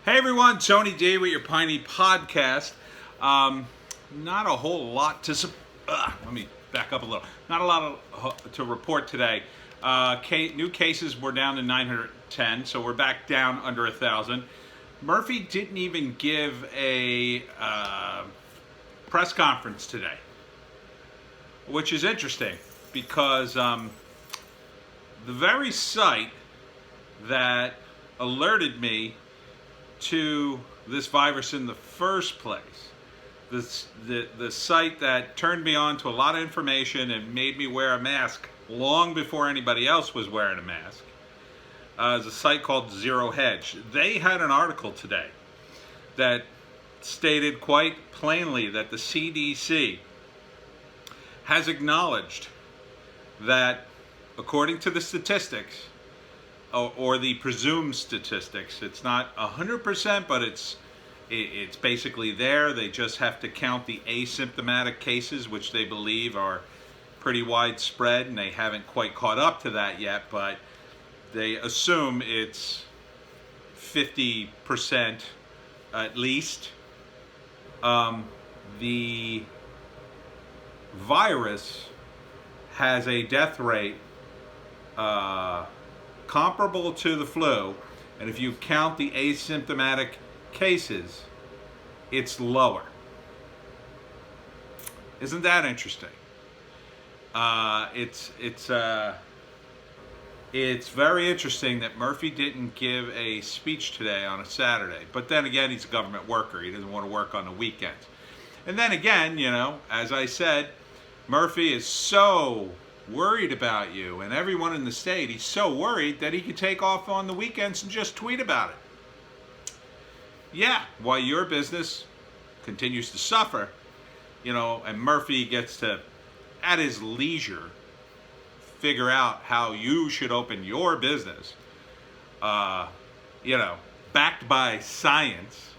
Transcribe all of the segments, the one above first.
Hey everyone, Tony D with your Piney podcast. Not a whole lot to let me back up a little. Not a lot to report today. New cases were down to 910, so we're back down under 1,000. Murphy didn't even give a press conference today, which is interesting because the very site that alerted me to this virus in the first place, the site that turned me on to a lot of information and made me wear a mask long before anybody else was wearing a mask, is a site called Zero Hedge. They had an article today that stated quite plainly that the CDC has acknowledged that, according to the statistics, or the presumed statistics, it's not 100%, but it's basically there. They just have to count the asymptomatic cases, which they believe are pretty widespread, and they haven't quite caught up to that yet, but they assume it's 50% at least. The virus has a death rate comparable to the flu, and if you count the asymptomatic cases, it's lower. Isn't that interesting? It's very interesting that Murphy didn't give a speech today on a Saturday. But then again, he's a government worker. He doesn't want to work on the weekends. And then again, as I said, Murphy is so worried about you and everyone in the state. He's so worried that he could take off on the weekends and just tweet about it. Yeah, while your business continues to suffer, and Murphy gets to, at his leisure, figure out how you should open your business, backed by science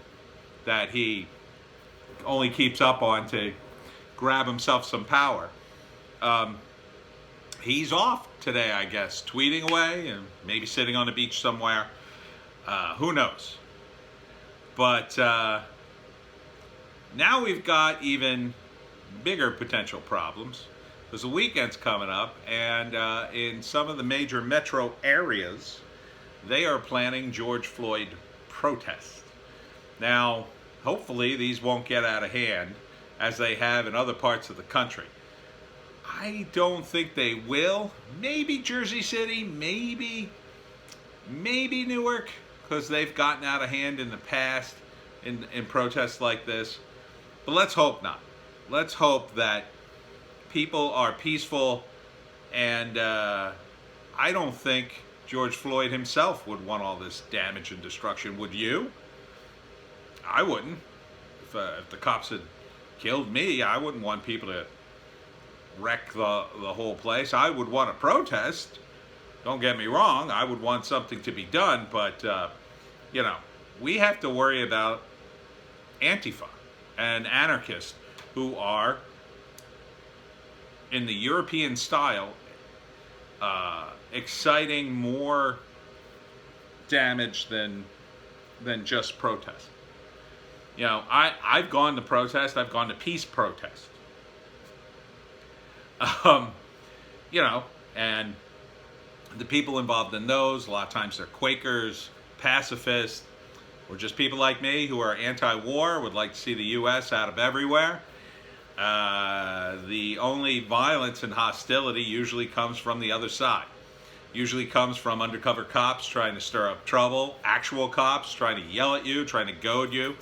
that he only keeps up on to grab himself some power. He's off today, I guess, tweeting away and maybe sitting on the beach somewhere. Who knows? But now we've got even bigger potential problems. There's a weekend's coming up, and in some of the major metro areas, they are planning George Floyd protests. Now, hopefully these won't get out of hand as they have in other parts of the country. I don't think they will. Maybe Jersey City, maybe Newark, because they've gotten out of hand in the past in protests like this. But let's hope not. Let's hope that people are peaceful, and I don't think George Floyd himself would want all this damage and destruction. Would you? I wouldn't. If the cops had killed me, I wouldn't want people to wreck the whole place. I would want to protest. Don't get me wrong. I would want something to be done, but we have to worry about Antifa and anarchists who are, in the European style, exciting more damage than just protest. I've gone to protest. I've gone to peace protest. And the people involved in those, a lot of times they're Quakers, pacifists, or just people like me who are anti-war, would like to see the U.S. out of everywhere. The only violence and hostility usually comes from the other side. Usually comes from undercover cops trying to stir up trouble, actual cops trying to yell at you, trying to goad you,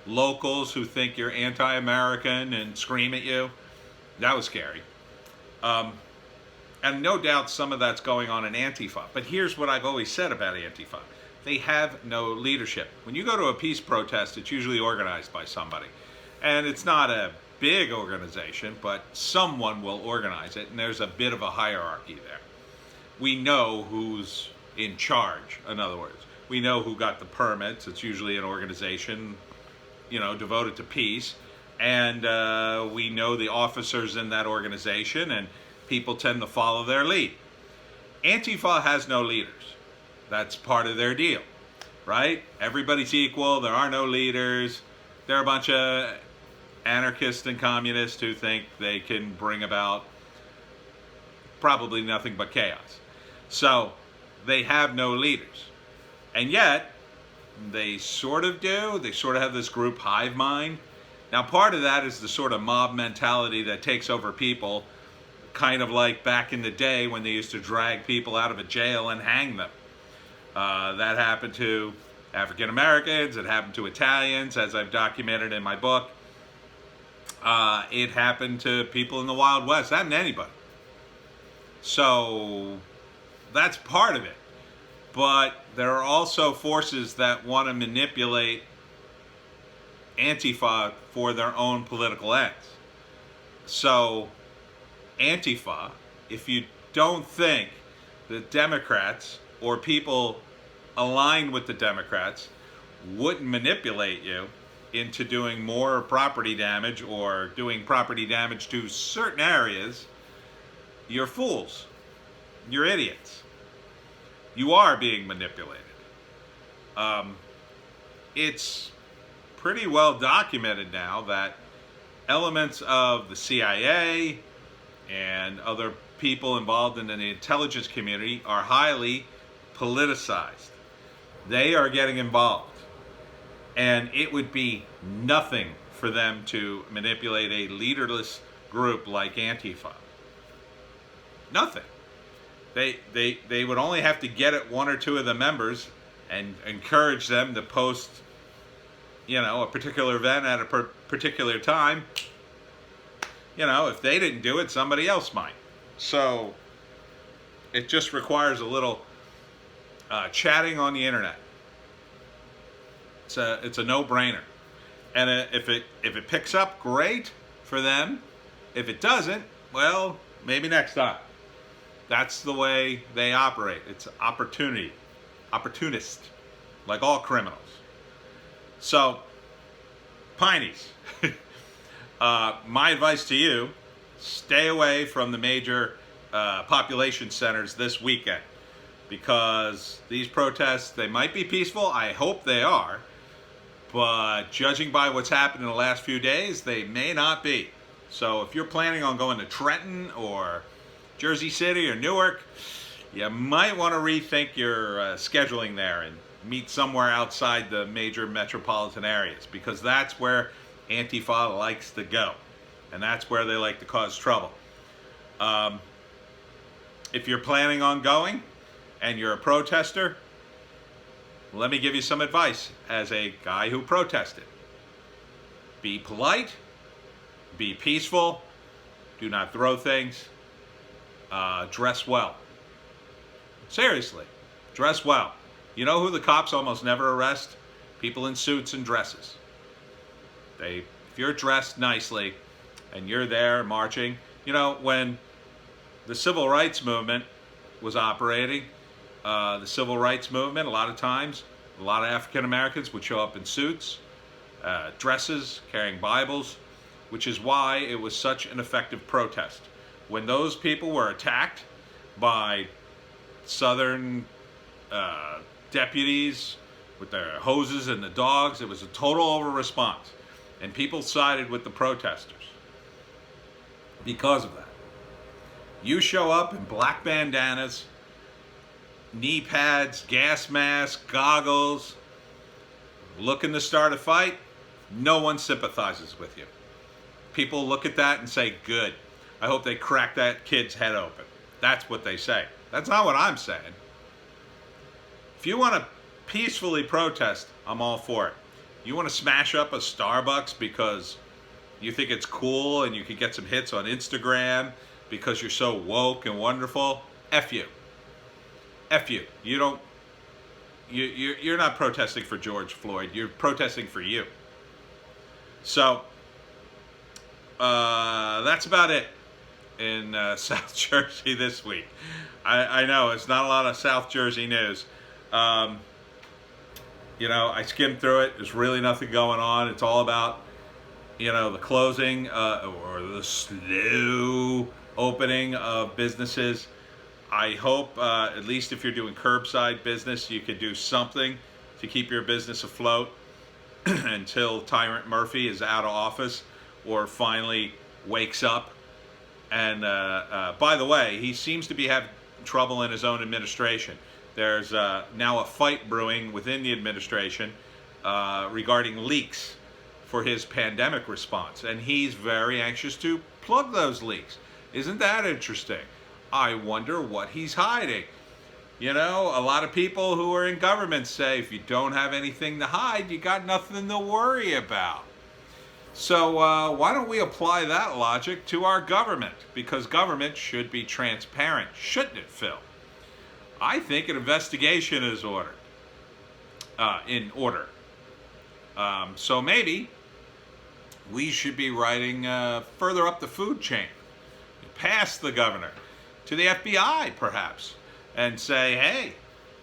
locals who think you're anti-American and scream at you. That was scary. And no doubt some of that's going on in Antifa. But here's what I've always said about Antifa. They have no leadership. When you go to a peace protest, it's usually organized by somebody. And it's not a big organization, but someone will organize it, and there's a bit of a hierarchy there. We know who's in charge, in other words. We know who got the permits. It's usually an organization, devoted to peace. And we know the officers in that organization, and people tend to follow their lead. Antifa has no leaders. That's part of their deal. right? Everybody's equal. There are no leaders. They're a bunch of anarchists and communists who think they can bring about probably nothing but chaos. So they have no leaders. And yet, they sort of do. They sort of have this group hive mind. Now, part of that is the sort of mob mentality that takes over people, kind of like back in the day when they used to drag people out of a jail and hang them. That happened to African Americans. It happened to Italians, as I've documented in my book. It happened to people in the Wild West. It happened to anybody. So that's part of it. But there are also forces that want to manipulate Antifa for their own political ends. So Antifa, if you don't think that Democrats or people aligned with the Democrats wouldn't manipulate you into doing more property damage or doing property damage to certain areas, you're fools. You're idiots. You are being manipulated. It's pretty well documented now that elements of the CIA and other people involved in the intelligence community are highly politicized. They are getting involved. And it would be nothing for them to manipulate a leaderless group like Antifa. Nothing. They would only have to get at one or two of the members and encourage them to post, a particular event at a particular time. If they didn't do it, somebody else might. So it just requires a little chatting on the internet. It's a no-brainer. And if it picks up, great for them. If it doesn't, well, maybe next time. That's the way they operate. It's opportunist, like all criminals. So, Pineys, my advice to you, stay away from the major population centers this weekend, because these protests, they might be peaceful. I hope they are. But judging by what's happened in the last few days, they may not be. So if you're planning on going to Trenton or Jersey City or Newark, you might want to rethink your scheduling there and meet somewhere outside the major metropolitan areas, because that's where Antifa likes to go. And that's where they like to cause trouble. If you're planning on going and you're a protester, let me give you some advice as a guy who protested. Be polite, be peaceful, do not throw things, dress well. Seriously, dress well. You know who the cops almost never arrest? People in suits and dresses. If you're dressed nicely and you're there marching, when the civil rights movement was operating, the civil rights movement, a lot of times, a lot of African Americans would show up in suits, dresses, carrying Bibles, which is why it was such an effective protest. When those people were attacked by Southern deputies with their hoses and the dogs, it was a total over-response. And people sided with the protesters because of that. You show up in black bandanas, knee pads, gas masks, goggles, looking to start a fight, no one sympathizes with you. People look at that and say, good. I hope they crack that kid's head open. That's what they say. That's not what I'm saying. If you want to peacefully protest, I'm all for it. You want to smash up a Starbucks because you think it's cool and you can get some hits on Instagram because you're so woke and wonderful, F you. F you. You're not protesting for George Floyd. You're protesting for you. So, that's about it in South Jersey this week. I know it's not a lot of South Jersey news. I skimmed through it. There's really nothing going on. It's all about, the closing or the slow opening of businesses. I hope, at least if you're doing curbside business, you could do something to keep your business afloat until Tyrant Murphy is out of office or finally wakes up. And by the way, he seems to be having trouble in his own administration. There's now a fight brewing within the administration regarding leaks for his pandemic response, and he's very anxious to plug those leaks. Isn't that interesting? I wonder what he's hiding. You know, a lot of people who are in government say if you don't have anything to hide, you got nothing to worry about. So why don't we apply that logic to our government? Because government should be transparent, shouldn't it, Phil? I think an investigation is in order. So maybe we should be writing further up the food chain, past the governor, to the FBI perhaps, and say, hey,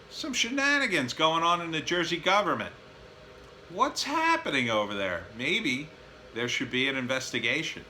some shenanigans going on in the Jersey government. What's happening over there? Maybe there should be an investigation.